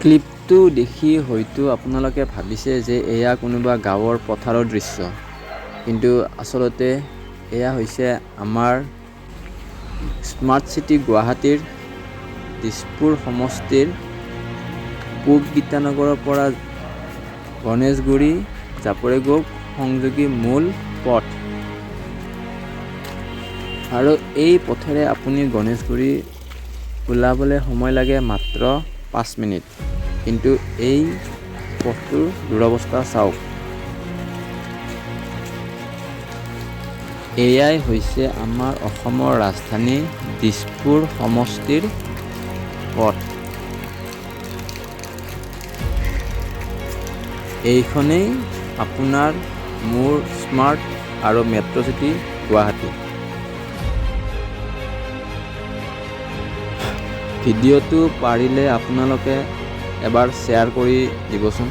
ক্লিপটো দেখি হয়তো আপোনালোকে ভাবিছে যে এয়া কোনোবা গাঁৱৰ পথাৰৰ দৃশ্য, কিন্তু আচলতে এয়া হৈছে আমাৰ স্মাৰ্ট চিটি গুৱাহাটীৰ দিছপুৰ সমষ্টিৰ পূব গীতানগৰৰ পৰা গণেশগুৰি জাপৰিগোগ সংযোগী মূল পথ। আৰু এই পথেৰে আপুনি গণেশগুৰি ওলাবলৈ সময় লাগে মাত্ৰ 5 মিনিট। কিন্তু এই পথটোৰ দুৰৱস্থা চাওক। এয়াই হৈছে আমাৰ অসমৰ ৰাজধানী দিছপুৰ সমষ্টিৰ পথ। এইখনেই আপোনাৰ মোৰ স্মাৰ্ট আৰু মেট্ৰ' চিটি গুৱাহাটী। ভিডিঅ'টো পাৰিলে আপোনালোকে এবাৰ শ্বেয়াৰ কৰি দিবচোন।